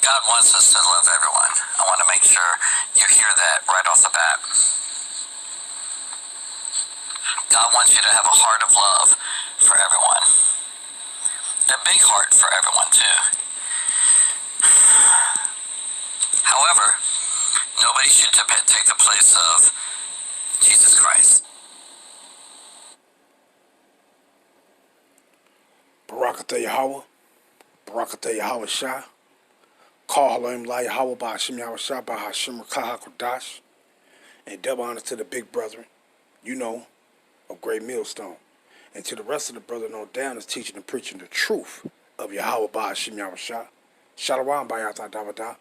God wants us to love everyone. I want to make sure you hear that right off the bat. God wants you to have a heart of love for everyone. A big heart for everyone, too. However, nobody should take the place of Jesus Christ. Barakatah Yahweh, Barakatah Yahweh Shah, Call Halaim La Yahweh Ba'Hashem Yahweh Shah Ba'Hashem Rakah HaKodash, and double honor to the big brethren, of Great Millstone, and to the rest of the brethren on down is teaching and preaching the truth of Yahweh Ba'Hashem Yahweh Shah. Shalom Ba'Yatah Davada.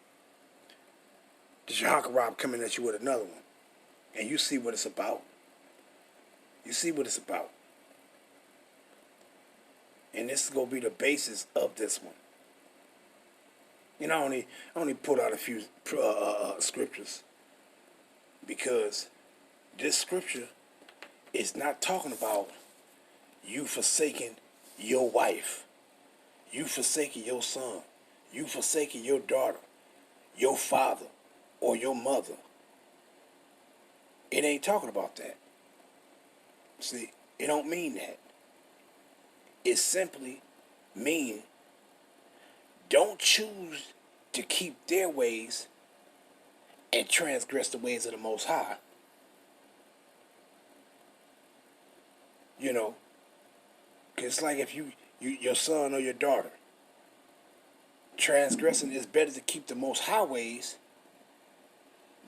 This your Hakarab coming at you with another one, and you see what it's about. You see what it's about. And this is going to be the basis of this one. I only pulled out a few scriptures because this scripture is not talking about you forsaking your wife, you forsaking your son, you forsaking your daughter, your father, or your mother. It ain't talking about that. See, it don't mean that. It simply mean don't choose to keep their ways and transgress the ways of the Most High. Because it's like if your son or your daughter transgressing, it's better to keep the Most High ways,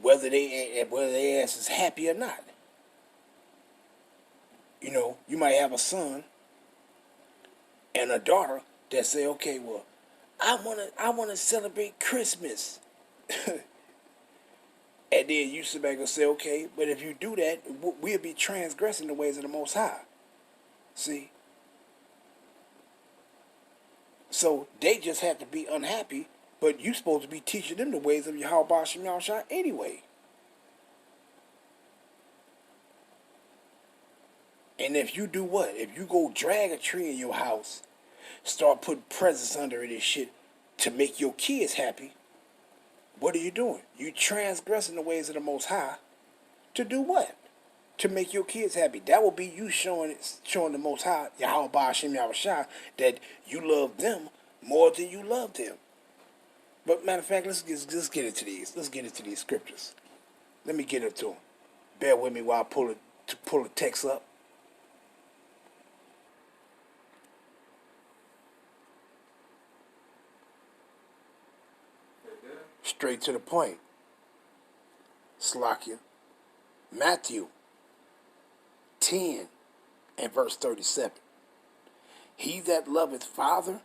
whether their ass is happy or not. You might have a son and a daughter that say, okay, well, I wanna celebrate Christmas. And then you sit back and say, okay, but if you do that, we'll be transgressing the ways of the Most High. See? So they just have to be unhappy, but you're supposed to be teaching them the ways of Yahweh Ba'Hashem Yahweh Shah anyway. And if you do what? If you go drag a tree in your house, start putting presents under it and shit to make your kids happy, what are you doing? You transgressing the ways of the Most High to do what? To make your kids happy. That will be you showing the Most High, Yahweh Ba'Hashem Yahweh Shah, that you love them more than you love them. But matter of fact, let's get into these. Let's get into these scriptures. Let me get into them. Bear with me while I pull the text up. Straight to the point. Slakia. Matthew 10 and verse 37. He that loveth father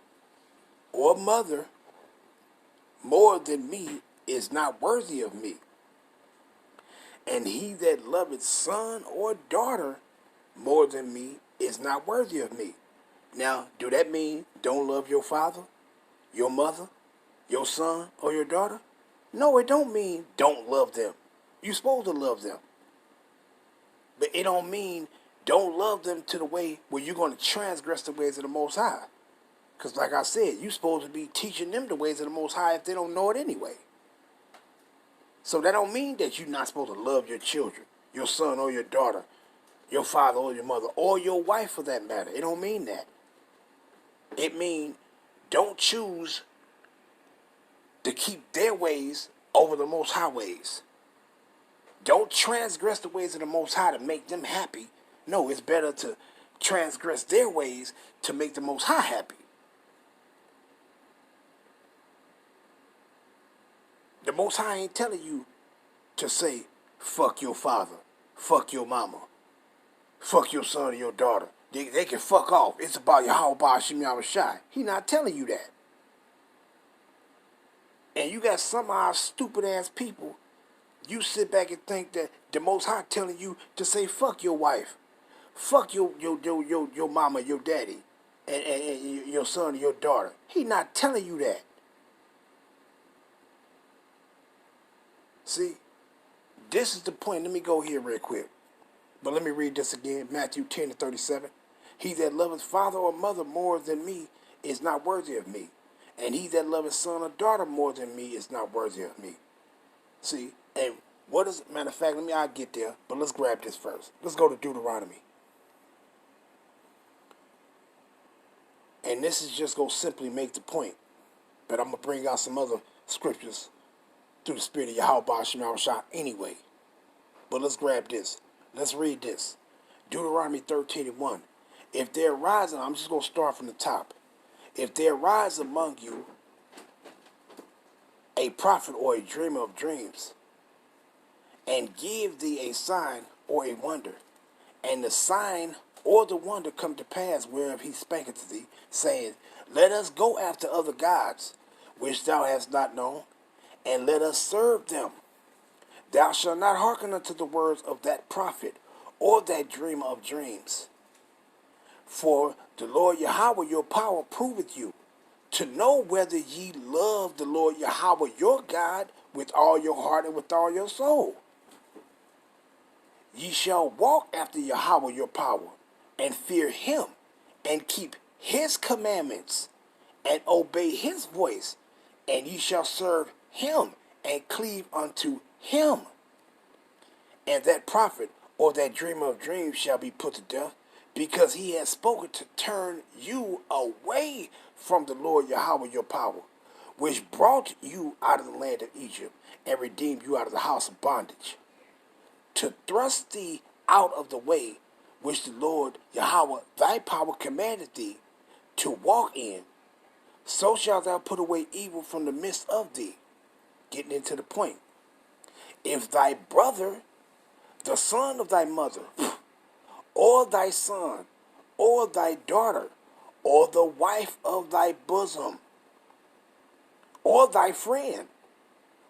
or mother more than me is not worthy of me. And he that loveth son or daughter more than me is not worthy of me. Now, do that mean don't love your father, your mother, your son, or your daughter? No, it don't mean don't love them. You're supposed to love them. But it don't mean don't love them to the way where you're going to transgress the ways of the Most High. Because like I said, you're supposed to be teaching them the ways of the Most High if they don't know it anyway. So that don't mean that you're not supposed to love your children, your son or your daughter, your father or your mother, or your wife for that matter. It don't mean that. It means don't choose to keep their ways over the Most High ways. Don't transgress the ways of the Most High to make them happy. No, it's better to transgress their ways to make the Most High happy. The Most High ain't telling you to say, fuck your father, fuck your mama, fuck your son or your daughter. They can fuck off. It's about Yahweh Ba'Hashem Yahweh Shai. He not telling you that. And you got some of our stupid ass people, you sit back and think that the Most High telling you to say fuck your wife, fuck your mama, your daddy, and your son or your daughter. He not telling you that. See, this is the point. Let me go here real quick. But let me read this again. Matthew 10 and 37. He that loveth father or mother more than me is not worthy of me. And he that loveth son or daughter more than me is not worthy of me. See, and what is, matter of fact, I'll get there, but let's grab this first. Let's go to Deuteronomy. And this is just going to simply make the point. But I'm going to bring out some other scriptures through the spirit of Yahweh Ba'ashim Yahushua anyway. But let's grab this. Let's read this. Deuteronomy 13:1. If there arise, I'm just going to start from the top. If there arise among you a prophet or a dreamer of dreams, and give thee a sign or a wonder, and the sign or the wonder come to pass whereof he spaketh to thee, saying, let us go after other gods, which thou hast not known, and let us serve them. Thou shalt not hearken unto the words of that prophet or that dreamer of dreams. For the Lord Yahweh your power proveth you, to know whether ye love the Lord Yahweh your God with all your heart and with all your soul. Ye shall walk after Yahweh your power, and fear him, and keep his commandments, and obey his voice, and ye shall serve him, and cleave unto him. And that prophet or that dreamer of dreams shall be put to death, because he has spoken to turn you away from the Lord Yahweh your power, which brought you out of the land of Egypt, and redeemed you out of the house of bondage, to thrust thee out of the way which the Lord Yahweh thy power commanded thee to walk in. So shalt thou put away evil from the midst of thee. Getting into the point. If thy brother, the son of thy mother, or thy son, or thy daughter, or the wife of thy bosom, or thy friend,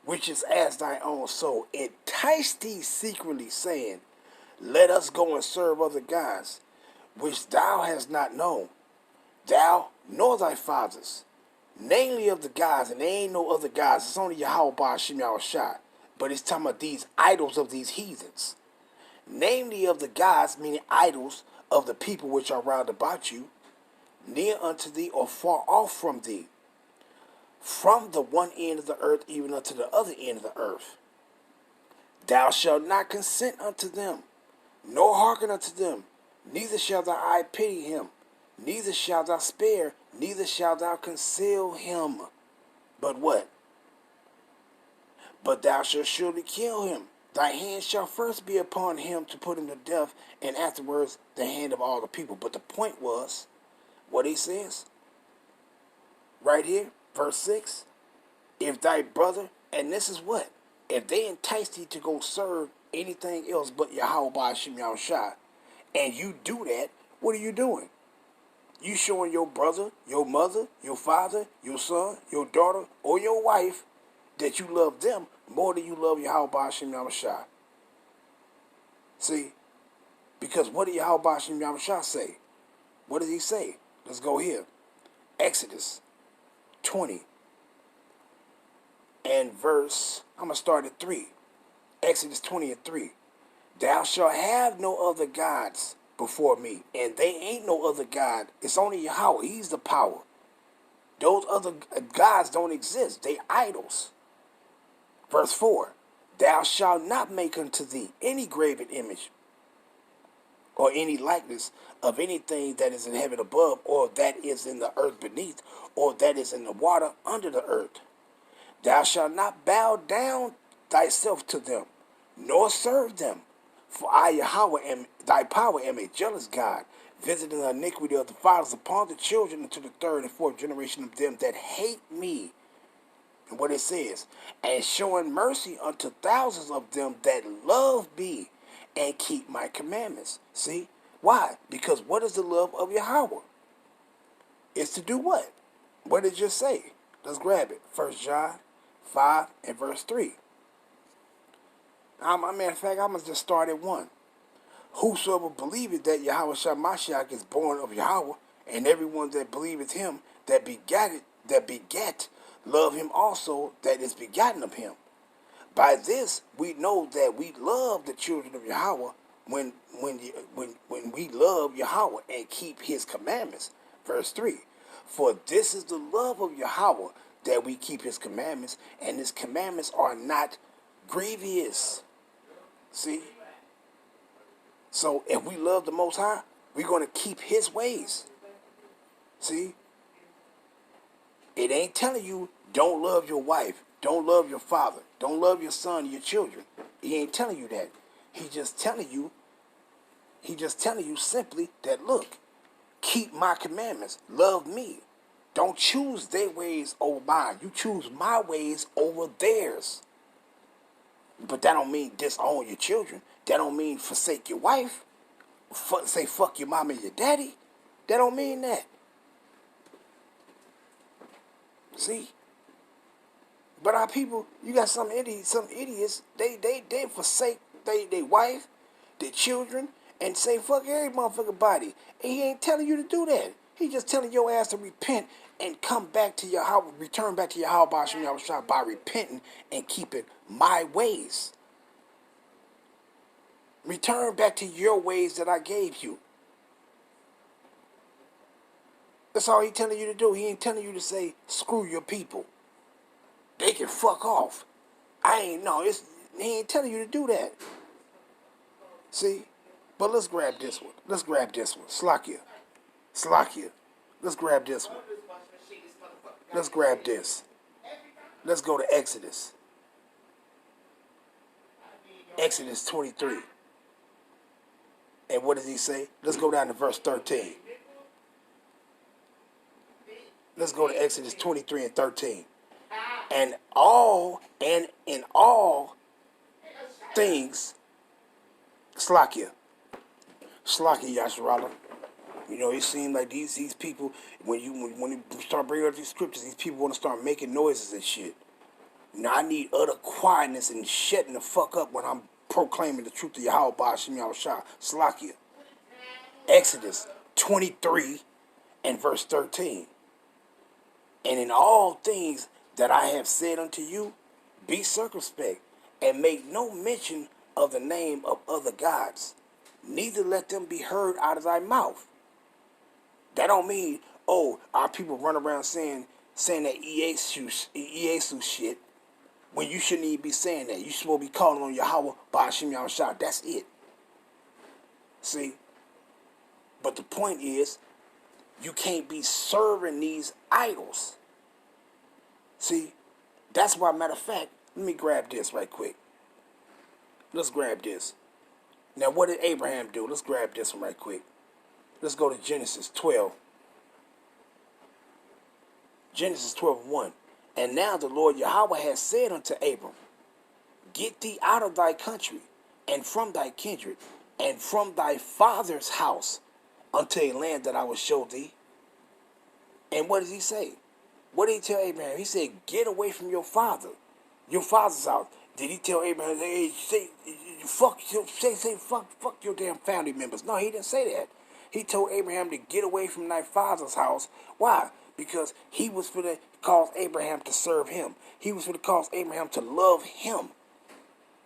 which is as thy own soul, entice thee secretly, saying, let us go and serve other gods, which thou hast not known, thou nor thy fathers, namely of the gods, and there ain't no other gods, it's only Yahweh Ba'ashim Yahushua, but it's talking about these idols of these heathens, namely of the gods, meaning idols of the people which are round about you, near unto thee or far off from thee, from the one end of the earth even unto the other end of the earth. Thou shalt not consent unto them, nor hearken unto them, neither shalt thou eye pity him, neither shalt thou spare, neither shalt thou conceal him. But what? But thou shalt surely kill him. Thy hand shall first be upon him to put him to death, and afterwards the hand of all the people. But the point was, what he says, right here, verse 6, if thy brother, and this is what? If they entice thee to go serve anything else but Yahweh Ba'ashim Yahushua, and you do that, what are you doing? You showing your brother, your mother, your father, your son, your daughter, or your wife that you love them more than you love Yahweh Ba'ashim Yahushua. See? Because what did Yahweh Ba'ashim Yahushua say? What does he say? Let's go here. Exodus 20 and verse, I'm going to start at 3. Exodus 20 and 3. Thou shalt have no other gods before me. And they ain't no other God. It's only Yahweh. He's the power. Those other gods don't exist. They idols. Verse 4. Thou shalt not make unto thee any graven image or any likeness of anything that is in heaven above, or that is in the earth beneath, or that is in the water under the earth. Thou shalt not bow down thyself to them, nor serve them. For I, Yahweh, am thy power, am a jealous God, visiting the iniquity of the fathers upon the children unto the third and fourth generation of them that hate me. And what it says, and showing mercy unto thousands of them that love me and keep my commandments. See? Why? Because what is the love of Yahweh? It's to do what? What did it just say? Let's grab it. 1 John 5 and verse 3. Matter of fact, I'm going to just start at 1. Whosoever believeth that Yahweh Shemashach is born of Yahweh, and everyone that believeth him that begat, love him also that is begotten of him. By this we know that we love the children of Yahweh when we love Yahweh and keep his commandments. Verse 3. For this is the love of Yahweh, that we keep his commandments, and his commandments are not grievous. See? So if we love the Most High, we're going to keep his ways. See? It ain't telling you don't love your wife, don't love your father, don't love your son, your children. He ain't telling you that. He just telling you simply that, look, keep my commandments, love me. Don't choose their ways over mine. You choose my ways over theirs. But that don't mean disown your children. That don't mean forsake your wife. Say fuck your mom and your daddy. That don't mean that. See? But our people, you got some idiots, they forsake they wife, their children, and say fuck every motherfucking body. And he ain't telling you to do that. He just telling your ass to repent and come back to your house, return back to your house by repenting and keeping my ways. Return back to your ways that I gave you. That's all he telling you to do. He ain't telling you to say, screw your people. They can fuck off. He ain't telling you to do that. See? But let's grab this one. Slakia. Let's grab this one. Let's grab this. Let's go to Exodus. Exodus 23. And what does he say? Let's go down to verse 13. Let's go to Exodus 23 and 13. And in all things, Slakia Yasharala. You know, it seems like these people, when you start bringing up these scriptures, these people want to start making noises and shit. Now I need utter quietness and shutting the fuck up when I'm proclaiming the truth of Yahweh Ba'ashim Yahushua. Slakia. Exodus 23 and verse 13. And in all things that I have said unto you, be circumspect, and make no mention of the name of other gods, neither let them be heard out of thy mouth. That don't mean, our people run around saying that Iesu shit, when you shouldn't even be saying that. You supposed to be calling on Yahweh Ba'ashim Yahushua. That's it. See? But the point is, you can't be serving these idols. See? That's why, matter of fact, let me grab this right quick. Let's grab this. Now, what did Abraham do? Let's grab this one right quick. Let's go to Genesis 12. Genesis 12:1. And now the Lord Yahweh has said unto Abram, get thee out of thy country, and from thy kindred, and from thy father's house, unto a land that I will show thee. And what does he say? What did he tell Abraham? He said, get away from your father's house. Did he tell Abraham, hey, fuck your damn family members? No, he didn't say that. He told Abraham to get away from thy father's house. Why? Because he was going to cause Abraham to serve him. He was going to cause Abraham to love him.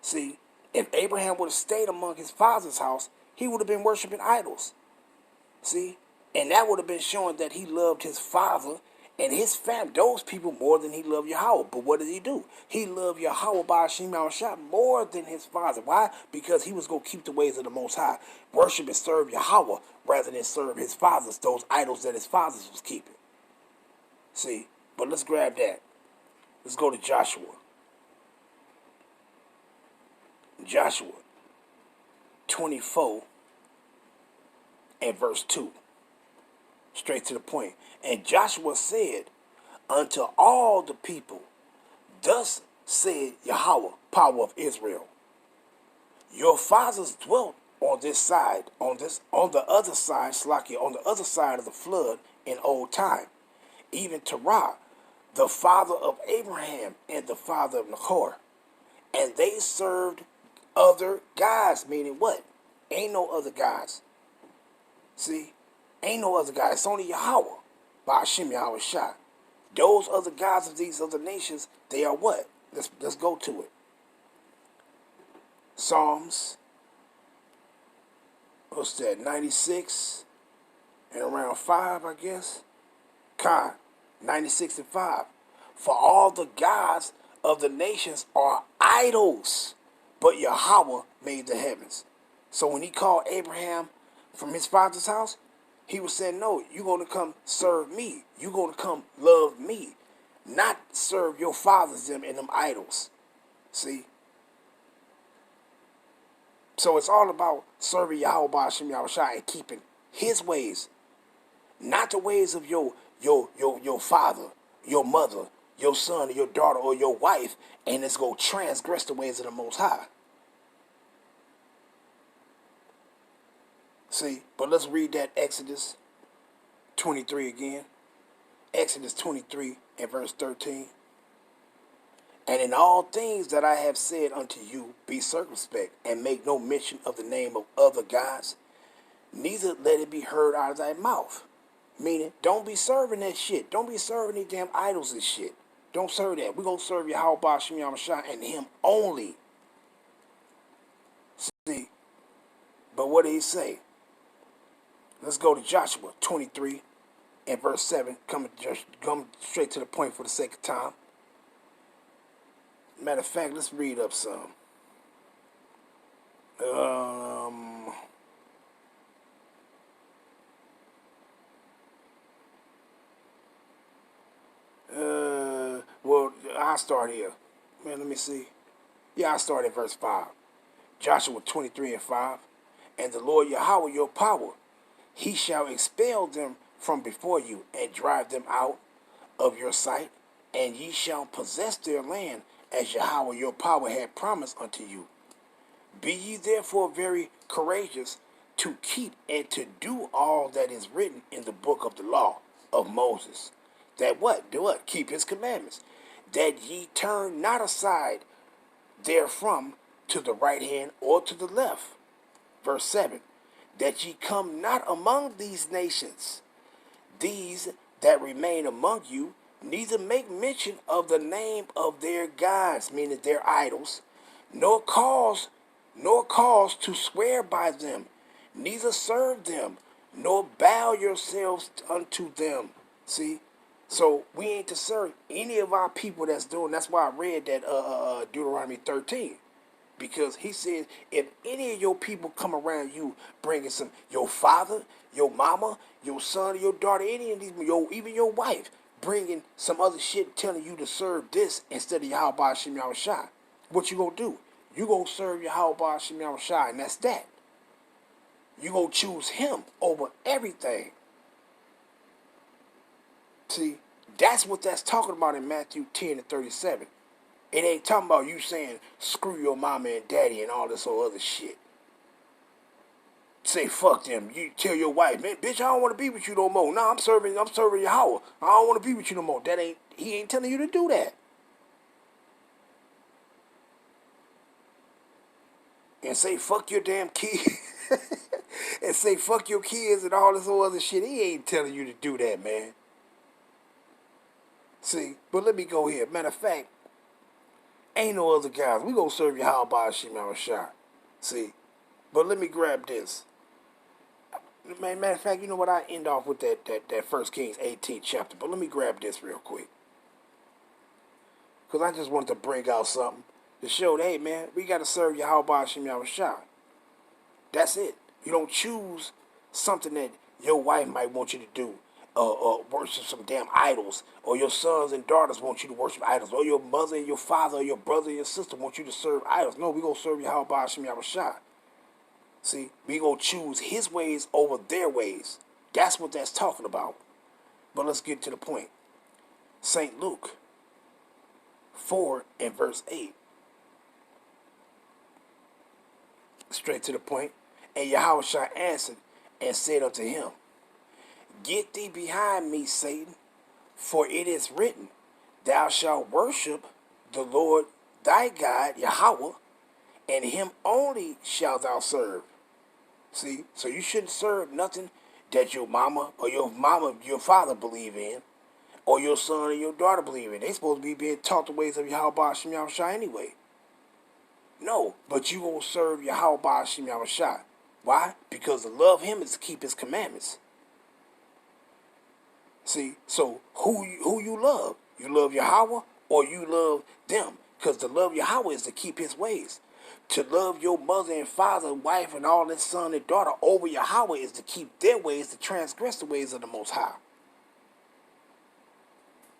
See, if Abraham would have stayed among his father's house, he would have been worshiping idols. See, and that would have been showing that he loved his father and his family, those people, more than he loved Yahweh. But what did he do? He loved Yahweh Ba'ashim Yahushua more than his father. Why? Because he was going to keep the ways of the Most High. Worship and serve Yahweh rather than serve his fathers, those idols that his fathers was keeping. See? But let's grab that. Let's go to Joshua. Joshua 24 and verse 2. Straight to the point. And Joshua said unto all the people, thus said Yahweh, power of Israel, your fathers dwelt on this side, on the other side, Slakia, on the other side of the flood in old time, even Terah, the father of Abraham and the father of Nahor. And they served other gods, meaning what? Ain't no other gods. See? Ain't no other God. It's only Yahweh. Ba'ashim Yahushua. Those other gods of these other nations, they are what? Let's go to it. Psalms, what's that, 96 and around 5, I guess. Con 96:5. For all the gods of the nations are idols, but Yahweh made the heavens. So when he called Abraham from his father's house, he was saying, no, you're going to come serve me. You're going to come love me, not serve your fathers them and them idols. See? So it's all about serving Yahweh Ba'ashem Yahushua and keeping his ways, not the ways of your father, your mother, your son, or your daughter, or your wife, and it's going to transgress the ways of the Most High. See, but let's read that Exodus 23 again. Exodus 23 and verse 13. And in all things that I have said unto you, be circumspect, and make no mention of the name of other gods, neither let it be heard out of thy mouth. Meaning, don't be serving that shit. Don't be serving these damn idols and shit. Don't serve that. We're going to serve Yahweh Ba'ashem Yahushua and him only. See, but what did he say? Let's go to Joshua 23 and verse 7. Come straight to the point for the sake of time. Matter of fact, let's read up some. Well, I'll start here. Man, let me see. Yeah, I'll start at verse 5. Joshua 23 and 5. And the Lord Yahweh your power, he shall expel them from before you, and drive them out of your sight, and ye shall possess their land, as Yahweh your power had promised unto you. Be ye therefore very courageous to keep and to do all that is written in the book of the law of Moses. That what? Do what? Keep his commandments. That ye turn not aside therefrom to the right hand or to the left. Verse 7. That ye come not among these nations, these that remain among you, neither make mention of the name of their gods, meaning their idols, nor cause to swear by them, neither serve them, nor bow yourselves unto them. See? So we ain't to serve any of our people that's doing. That's why I read that Deuteronomy 13. Because he says, if any of your people come around you bringing some, your father, your mama, your son, your daughter, any of these, even your wife, bringing some other shit telling you to serve this instead of Yahweh Ba'ashem Yahushua, what you gonna do? You gonna serve Yahweh Ba'ashem Yahushua, and that's that. You gonna choose him over everything. See, that's what that's talking about in Matthew 10 and 37. It ain't talking about you saying, screw your mama and daddy and all this other shit. Say, fuck them. You tell your wife, man, bitch, I don't want to be with you no more. Nah, I'm serving Yahweh. I don't want to be with you no more. He ain't telling you to do that. And say, fuck your damn kids. And say, fuck your kids and all this other shit. He ain't telling you to do that, man. See, but let me go here. Matter of fact, ain't no other guys. We gonna serve Yahweh Ba'ashem Yahushua. See? But let me grab this. Matter of fact, you know what? I end off with that 1 Kings 18th chapter. But let me grab this real quick. Because I just wanted to bring out something to show that, hey, man, we got to serve Yahweh Ba'ashem Yahushua. That's it. You don't choose something that your wife might want you to do. Worship some damn idols, or your sons and daughters want you to worship idols, or your mother and your father, or your brother and your sister want you to serve idols. No, we're going to serve Yahweh Ba'ashem Yahushua. See, we're going to choose his ways over their ways. That's what that's talking about. But let's get to the point. St. Luke 4 and verse 8. Straight to the point. And Yahushua answered and said unto him, Get thee behind me, Satan, for it is written, Thou shalt worship the Lord thy God, Yahweh, and him only shalt thou serve. See, so you shouldn't serve nothing that your mama or your father believe in, or your son or your daughter believe in. They supposed to be being taught the ways of Yahweh Ba'ashem Yahushua anyway. No, but you gonna serve Yahweh Ba'ashem Yahushua. Why? Because to love him is to keep his commandments. See, so who you love? You love Yahweh or you love them? Because to love Yahweh is to keep his ways. To love your mother and father, wife, and all their son and daughter over Yahweh is to keep their ways, to transgress the ways of the Most High.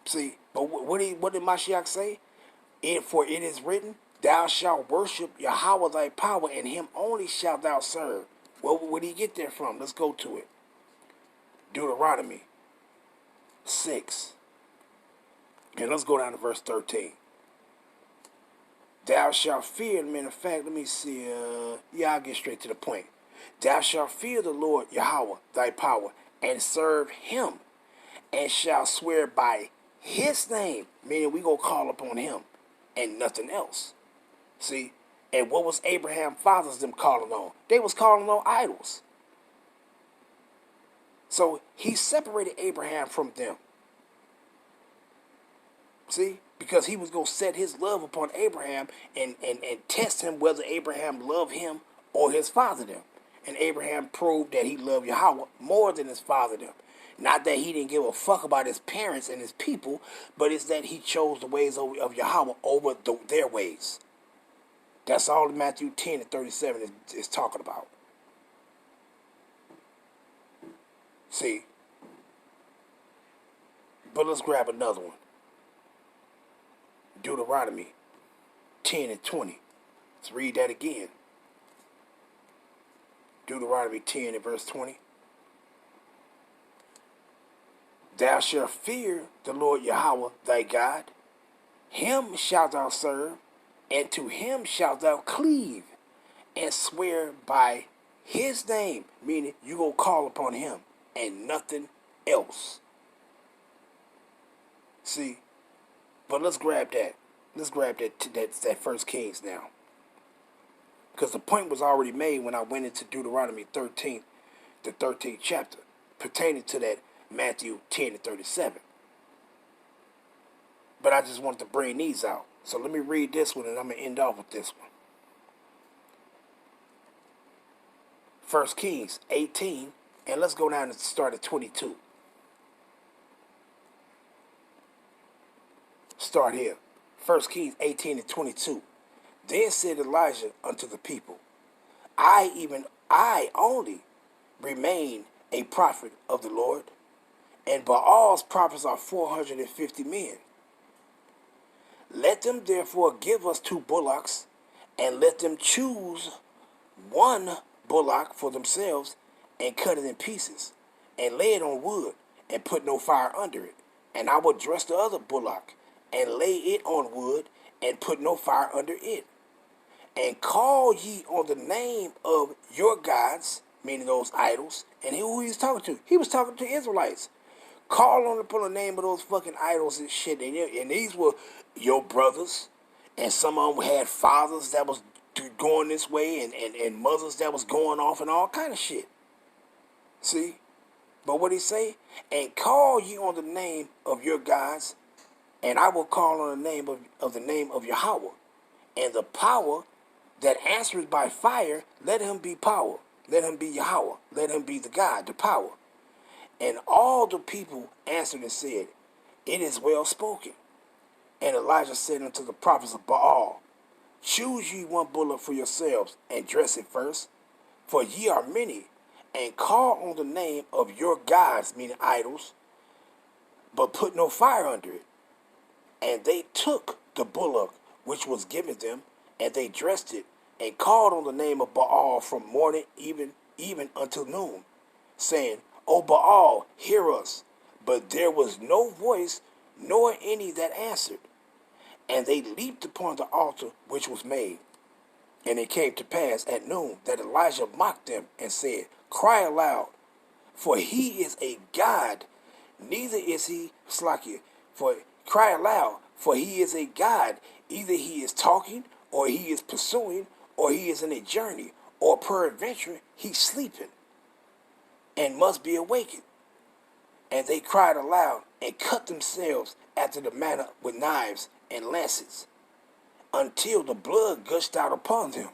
See, but what did Mashiach say? For it is written, thou shalt worship Yahweh thy power, and him only shalt thou serve. Where did he get there from? Let's go to it. Deuteronomy 6. And let's go down to verse 13. Thou shalt fear, matter of fact, let me see, I'll get straight to the point. Thou shalt fear the Lord Yahweh, thy power, and serve him, and shalt swear by his name, meaning we go call upon him, and nothing else. See, and what was Abraham's fathers them calling on? They was calling on idols. So he separated Abraham from them. See, because he was going to set his love upon Abraham and test him whether Abraham loved him or his father them. And Abraham proved that he loved Yahweh more than his father them. Not that he didn't give a fuck about his parents and his people, but it's that he chose the ways of Yahweh over their ways. That's all Matthew 10 and 37 is talking about. See, but let's grab another one. Deuteronomy 10 and 20. Let's read that again. Deuteronomy 10 and verse 20. Thou shalt fear the Lord Yahweh thy God. Him shalt thou serve, and to him shalt thou cleave, and swear by his name, meaning you go call upon him and nothing else. See, but let's grab that. Let's grab that First Kings now. Because the point was already made when I went into Deuteronomy 13, the 13th chapter, pertaining to that Matthew 10 and 37. But I just wanted to bring these out. So let me read this one and I'm going to end off with this one. 1 Kings 18, and let's go down and start at 22. Start here. 1 Kings 18 and 22. Then said Elijah unto the people, I only remain a prophet of the Lord, and Baal's prophets are 450 men. Let them therefore give us 2 bullocks, and let them choose 1 bullock for themselves, and cut it in pieces, and lay it on wood, and put no fire under it. And I will dress the other bullock, and lay it on wood, and put no fire under it. And call ye on the name of your gods, meaning those idols. And who he was talking to? He was talking to Israelites. Call on upon the name of those fucking idols and shit. And these were your brothers. And some of them had fathers that was going this way, and mothers that was going off and all kind of shit. See? But what he say? And call ye on the name of your gods, and I will call on the name of the name of Yahweh. And the power that answers by fire, let him be power. Let him be Yahweh. Let him be the God, the power. And all the people answered and said, it is well spoken. And Elijah said unto the prophets of Baal, choose ye 1 bullock for yourselves, and dress it first, for ye are many, and call on the name of your gods, meaning idols, but put no fire under it. And they took the bullock which was given them, and they dressed it, and called on the name of Baal from morning even until noon, saying, O Baal, hear us. But there was no voice, nor any that answered. And they leaped upon the altar which was made. And it came to pass at noon that Elijah mocked them, and said, cry aloud, for he is a God, neither is he Slakia. For cry aloud, for he is a God, either he is talking, or he is pursuing, or he is in a journey, or peradventure he's sleeping, and must be awakened. And they cried aloud, and cut themselves after the manner with knives and lances, until the blood gushed out upon them.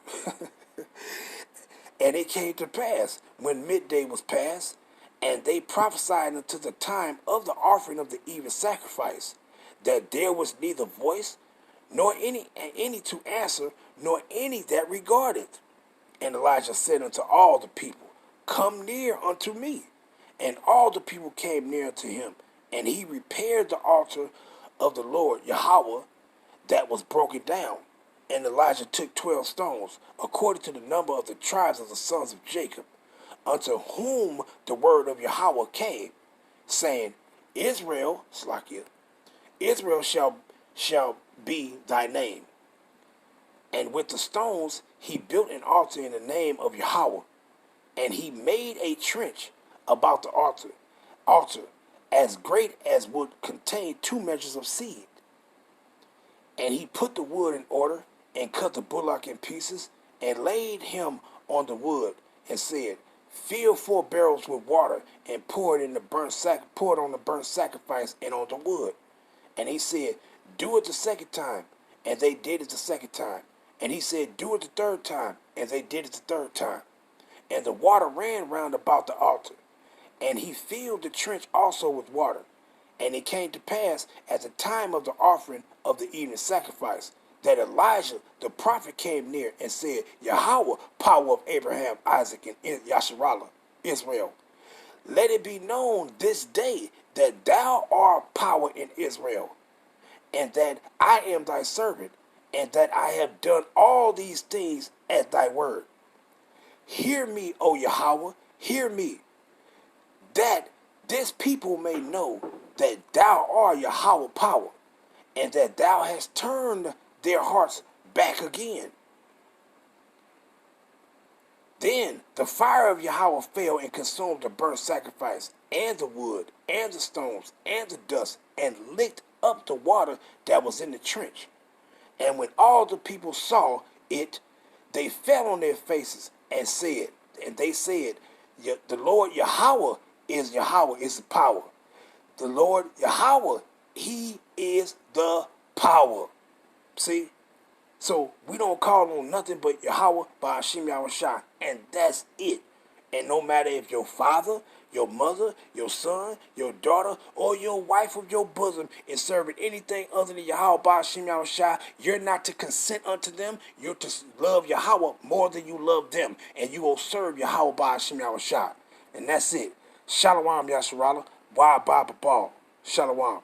And it came to pass, when midday was past, And they prophesied unto the time of the offering of the evening sacrifice, that there was neither voice, nor any to answer, nor any that regarded. And Elijah said unto all the people, Come near unto me. And all the people came near unto him, and he repaired the altar of the Lord Yahweh that was broken down. And Elijah took 12 stones, according to the number of the tribes of the sons of Jacob, unto whom the word of Yahweh came, saying, Israel, Slakia, Israel shall be thy name. And with the stones he built an altar in the name of Yahweh, and he made a trench about the altar as great as would contain 2 measures of seed. And he put the wood in order, and cut the bullock in pieces, and laid him on the wood, and said, Fill 4 barrels with water, and pour it on the burnt sacrifice and on the wood. And he said, Do it the second time. And they did it the second time. And he said, Do it the third time. And they did it the third time. And the water ran round about the altar. And he filled the trench also with water. And it came to pass at the time of the offering of the evening sacrifice, that Elijah the prophet came near and said, Yahweh, power of Abraham, Isaac, and Yasharallah, Israel, let it be known this day that thou art power in Israel, and that I am thy servant, and that I have done all these things at thy word. Hear me, O Yahweh, hear me, that this people may know that thou art Yahweh power, and that thou hast turned their hearts back again. Then the fire of Yahweh fell and consumed the burnt sacrifice, and the wood, and the stones, and the dust, and licked up the water that was in the trench. And when all the people saw it, they fell on their faces and they said, the Lord Yahweh is the power. The Lord Yahweh, he is the power. See? So we don't call on nothing but Yahweh by Hashem Yahushua, and that's it. And no matter if your father, your mother, your son, your daughter, or your wife of your bosom is serving anything other than Yahweh by Hashem Yahushua, you're not to consent unto them. You're to love Yahweh more than you love them, and you will serve Yahweh by Hashem Yahushua. And that's it. Shalom Yasharallah. Wah ba ba ba. Shalom.